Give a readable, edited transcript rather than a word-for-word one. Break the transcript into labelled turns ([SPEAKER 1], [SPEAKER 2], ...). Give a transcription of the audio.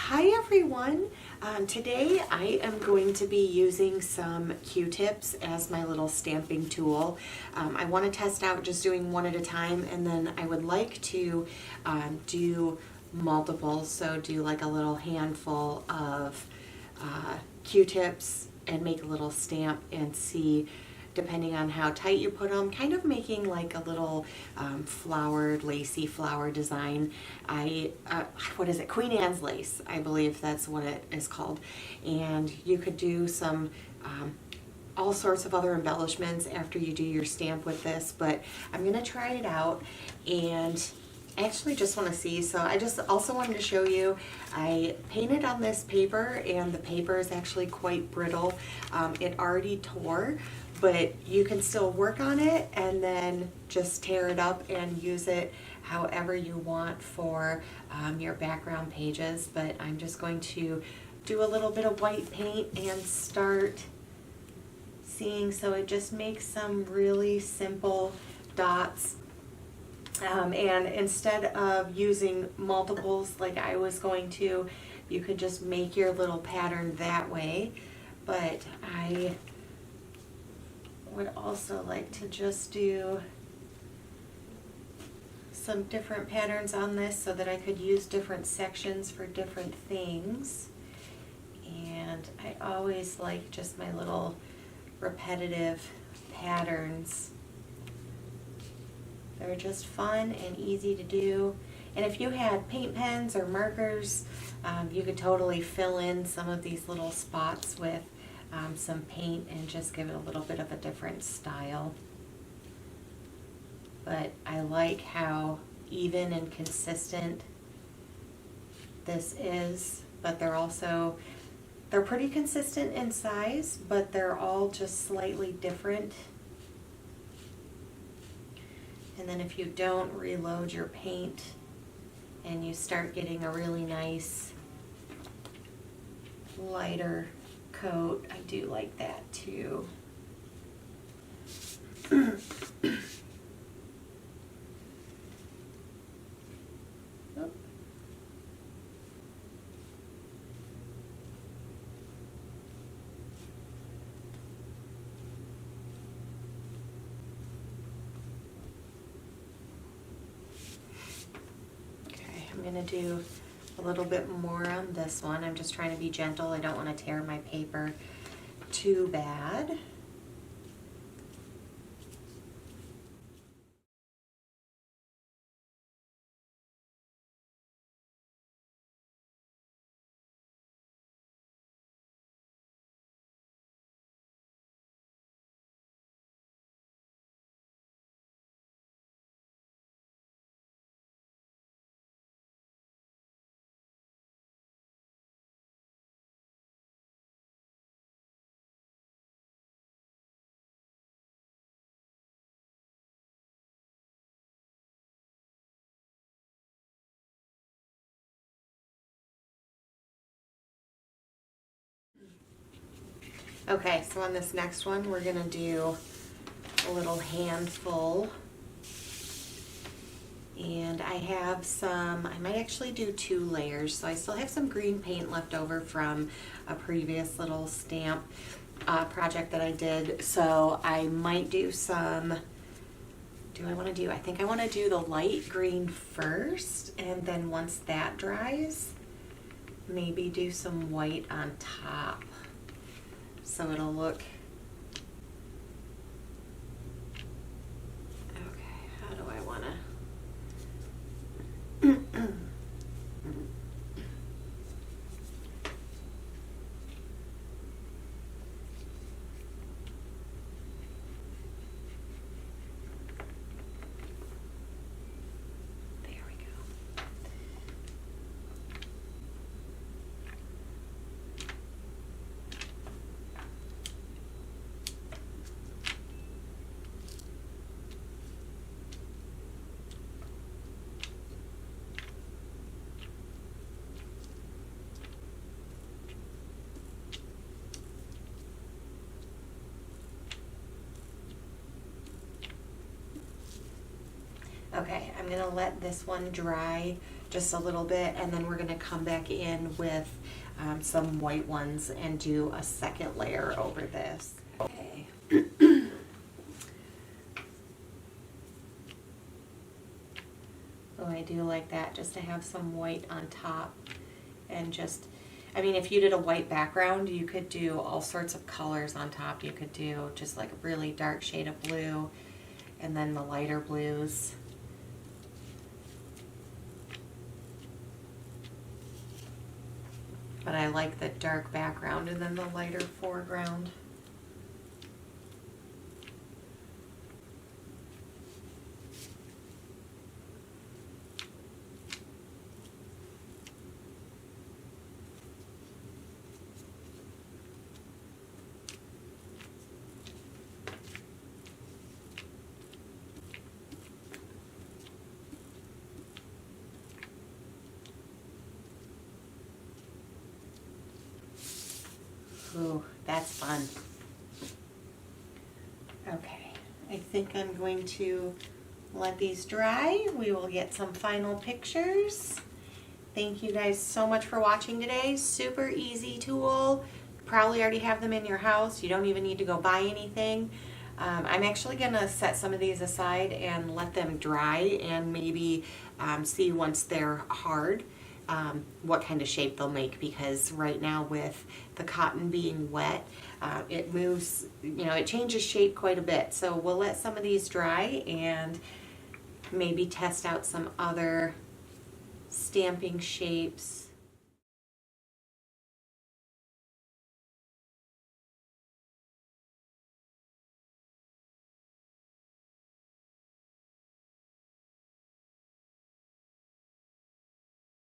[SPEAKER 1] Hi everyone. Today I am going to be using some Q-tips as my little stamping tool. I want to test out just doing one at a time, and then I would like to do multiples, so do like a little handful of Q-tips and make a little stamp and see, depending on how tight you put them, kind of making like a little flowered, lacy flower design. What is it? Queen Anne's lace, I believe that's what it is called. And you could do some all sorts of other embellishments after you do your stamp with this, but I'm gonna try it out and I actually just want to see. So I just also wanted to show you, I painted on this paper and the paper is actually quite brittle. It already tore, but you can still work on it and then just tear it up and use it however you want for your background pages. But I'm just going to do a little bit of white paint and start seeing. So it just makes some really simple dots. And instead of using multiples like I was going to, you could just make your little pattern that way. But I would also like to just do some different patterns on this so that I could use different sections for different things. And I always like just my little repetitive patterns. They're just fun and easy to do. And if you had paint pens or markers, you could totally fill in some of these little spots with some paint and just give it a little bit of a different style. But I like how even and consistent this is, but they're pretty consistent in size, but they're all just slightly different. And then if you don't reload your paint and you start getting a really nice lighter coat, I do like that too. I'm going to do a little bit more on this one. I'm just trying to be gentle. I don't want to tear my paper too bad. Okay, so on this next one, we're gonna do a little handful. And I have some, I might actually do 2 layers. So I still have some green paint left over from a previous little stamp project that I did. So I might do some, I think I want to do the light green first. And then once that dries, maybe do some white on top. So it'll look, okay, how do I want to, there we go. Okay, I'm gonna let this one dry just a little bit, and then we're going to come back in with some white ones and do a second layer over this. Okay. So I do like that, just to have some white on top, and just, I mean, if you did a white background, you could do all sorts of colors on top. You could do just like a really dark shade of blue, and then the lighter blues. But I like the dark background and then the lighter foreground. Ooh, that's fun. Okay, I think I'm going to let these dry. We will get some final pictures. Thank you guys so much for watching today. Super easy tool. Probably already have them in your house. You don't even need to go buy anything. I'm actually gonna set some of these aside and let them dry, and maybe see once they're hard what kind of shape they'll make, because right now with the cotton being wet, it moves, you know, it changes shape quite a bit. So we'll let some of these dry and maybe test out some other stamping shapes